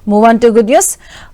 Move on to good news.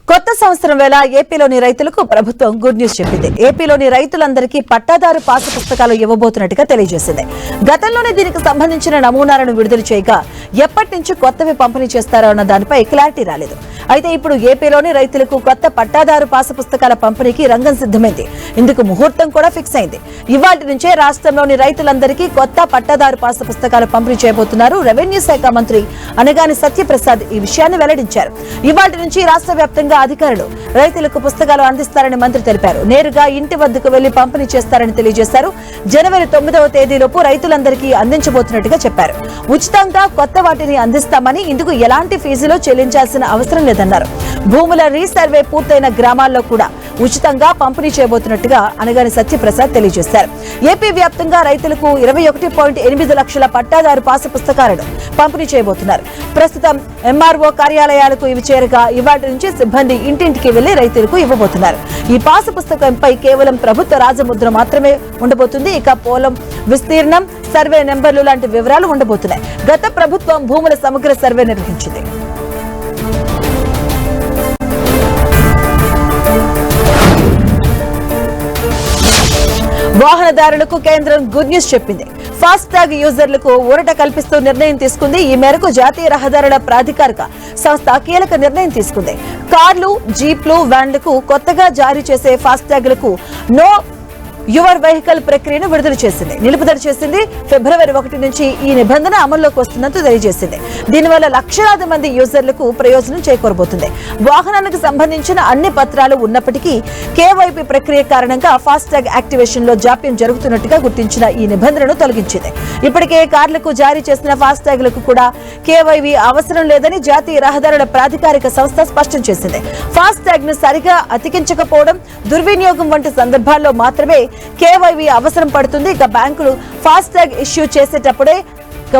కొత్త సంవత్సరం వేళ ఏపీలోని రైతులకు ప్రభుత్వం గుడ్ న్యూస్ చెప్పింది. ఏపీలోని రైతులందరికీ పట్టాదారు పాసు పుస్తకాలు ఇవ్వబోతున్నట్టుగా తెలియజేసింది. గతంలోనే దీనికి సంబంధించిన నమూనాలను విడుదల చేయగా ఎప్పటి నుంచి కొత్తవి పంపిణీ చేస్తారో అన్న దానిపై క్లారిటీ రాలేదు. అయితే ఇప్పుడు ఏపీలోని రైతులకు కొత్త పట్టాదారు పాసు పుస్తకాల పంపిణీకి రంగం సిద్ధమైంది. ఇందుకు ముహూర్తం కూడా ఫిక్స్ అయింది. ఇవాటి నుంచే రాష్ట్రంలోని రైతులందరికీ కొత్త పట్టాదారు పాసు పుస్తకాలు పంపిణీ చేయబోతున్నారు. రెవెన్యూ శాఖ మంత్రి అనగాని సత్యప్రసాద్ ఈ విషయాన్ని వెల్లడించారు. ఇవాటి నుంచి రాష్ట్ర వ్యాప్తంగా అధికారులు రైతులకు పుస్తకాలు అందిస్తారని మంత్రి తెలిపారు. నేరుగా ఇంటి వద్దకు వెళ్లి పంపిణీ చేస్తారని తెలియజేశారు. జనవరి 9వ తేదీలోపు రైతులందరికీ అందించబోతున్నట్టుగా చెప్పారు. ఉచితంగా కొత్త వాటిని అందిస్తామని, ఇందుకు ఎలాంటి ఫీజులో చెల్లించాల్సిన అవసరం లేదన్నారు. భూముల రీసర్వే పూర్తయిన గ్రామాల్లో కూడా ఉచితంగా పంపిణీ చేయబోతున్నట్టుగా అనగాని సత్యప్రసాద్ తెలియజేశారు. ఏపీ వ్యాప్తంగా రైతులకు 21.8 లక్షల పట్టాదారు పాసు పుస్తకాలను పంపిణీ చేయబోతున్నారు. ప్రస్తుతం ఎంఆర్ఓ కార్యాలయాలకు ఇవి చేరగా ఇవాటి నుంచి సిబ్బంది ఇంటింటికి వెళ్లి రైతులకు ఇవ్వబోతున్నారు. ఈ పాసు పుస్తకంపై కేవలం ప్రభుత్వ రాజముద్ర మాత్రమే ఉండబోతుంది. ఇక పొలం విస్తీర్ణం, సర్వే నెంబర్లు లాంటి వివరాలు ఉండబోతున్నాయి. గత ప్రభుత్వం భూముల సమగ్ర సర్వే నిర్వహించింది. వాహనదారులకు కేంద్రం గుడ్ న్యూస్ చెప్పింది. ఫాస్ట్ ట్యాగ్ యూజర్లకు ఊరట కల్పిస్తూ నిర్ణయం తీసుకుంది. ఈ మేరకు జాతీయ రహదారుల ప్రాధికారిక సంస్థ కీలక నిర్ణయం తీసుకుంది. కార్లు, జీప్లు, వ్యాన్లకు కొత్తగా జారీ చేసే ఫాస్ట్ ట్యాగ్లకు నో యువర్ వెహికల్ ప్రక్రియను విడుదల చేసింది, నిలుపుదల చేసింది. ఫిబ్రవరి 1 నుంచి ఈ నిబంధన అమల్లోకి వస్తుందని తెలియజేసింది. దీనివల్ల లక్షలాది మంది యూజర్లకు ప్రయోజనం చేకూరబోతుంది. వాహనానికి సంబంధించిన అన్ని పత్రాలు ఉన్నప్పటికీ కేవైపీ ప్రక్రియ కారణంగా ఫాస్ట్ ట్యాగ్ యాక్టివేషన్ లో జాప్యం జరుగుతున్నట్టుగా గుర్తించిన ఈ నిబంధనను తొలగించింది. ఇప్పటికే కార్లకు జారీ చేసిన ఫాస్ట్ ట్యాగ్లకు కూడా కేవైవీ అవసరం లేదని జాతీయ రహదారుల ప్రాధికారిక సంస్థ స్పష్టం చేసింది. ఫాస్ట్ ట్యాగ్ ను సరిగా అతికించకపోవడం, దుర్వినియోగం వంటి సందర్భాల్లో మాత్రమే కేవైవీ అవసరం పడుతుంది. ఇక బ్యాంకులు ఫాస్ట్ ట్యాగ్ ఇష్యూ చేసేటప్పుడే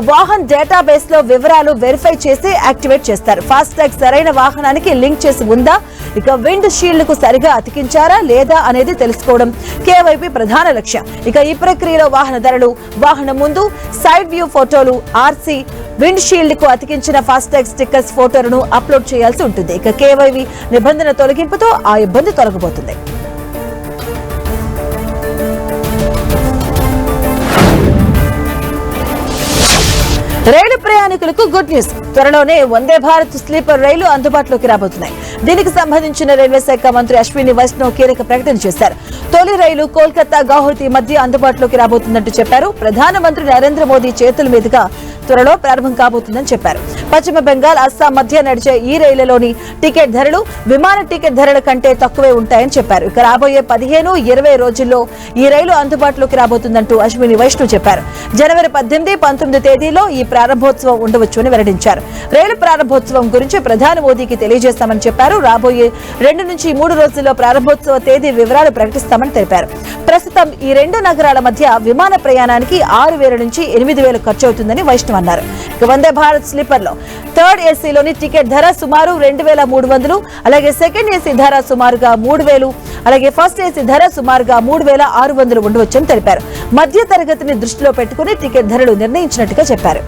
వాహన్ డేటాబేస్ లో వివరాలు వెరిఫై చేసి యాక్టివేట్ చేస్తారు. ఫాస్ట్ ట్యాగ్ సరైన వాహనానికి లింక్ చేసి ఉందా, ఇక విండ్ షీల్డ్ కు సరిగా అతికించారా లేదా అనేది తెలుసుకోవడం కేవైపీ ప్రధాన లక్ష్యం. ఇక ఈ ప్రక్రియలో వాహనదారులు వాహనం ముందు సైడ్ వ్యూ ఫోటోలు, ఆర్సీ, విండ్ షీల్డ్ కు అతికించిన ఫాస్ట్ ట్యాగ్ స్టిక్కర్స్ ఫోటోలను అప్లోడ్ చేయాల్సి ఉంటుంది. ఇక కేవైవీ నిబంధన తొలగింపుతో ఆ ఇబ్బంది తొలగబోతుంది. రైలు ప్రయాణికులకు గుడ్ న్యూస్. త్వరలోనే వందే భారత్ స్లీపర్ రైలు అందుబాటులోకి రాబోతున్నాయి. దీనికి సంబంధించిన రైల్వే శాఖ మంత్రి అశ్విని వైష్ణవ్ కీలక ప్రకటన చేశారు. తొలి రైలు కోల్కతా గౌహతి మధ్య అందుబాటులోకి రాబోతున్నట్టు చెప్పారు. ప్రధానమంత్రి నరేంద్ర మోదీ చేతుల మీదుగా త్వరలో ప్రారంభం కాబోతుందని చెప్పారు. పశ్చిమ బెంగాల్, అస్సాం మధ్య నడిచే ఈ రైలులోని టికెట్ ధరలు విమాన టికెట్ ధరల కంటే తక్కువే ఉంటాయని చెప్పారు. ఇక రాబోయే 15-20 రోజుల్లో ఈ రైలు అందుబాటులోకి రాబోతుందంటూ అశ్విని వైష్ణవ్ చెప్పారు. జనవరి 18, 19 తేదీలో ఈ ప్రారంభోత్సవం ఉండవచ్చు అని వెల్లడించారు. రైలు ప్రారంభోత్సవం గురించి ప్రధాని మోదీకి తెలియజేస్తామని చెప్పారు. రాబోయే 2-3 రోజుల్లో ప్రారంభోత్సవ తేదీ వివరాలు ప్రకటిస్తామని తెలిపారు. ప్రస్తుతం ఈ రెండు నగరాల మధ్య విమాన ప్రయాణానికి 6,000 నుంచి 8,000 ఖర్చు అవుతుందని వైష్ణవ్ అన్నారు. ఇక వందే భారత్ స్లీపర్ లో థర్డ్ ఏసీలోని టికెట్ ధర సుమారు 2,300, అలాగే సెకండ్ ఏసీ ధర సుమారుగా 3,000, అలాగే ఫస్ట్ ఏసీ ధర సుమారుగా 3,600 ఉండవచ్చని తెలిపారు. మధ్య తరగతిని దృష్టిలో పెట్టుకుని టికెట్ ధరలు నిర్ణయించినట్టుగా చెప్పారు.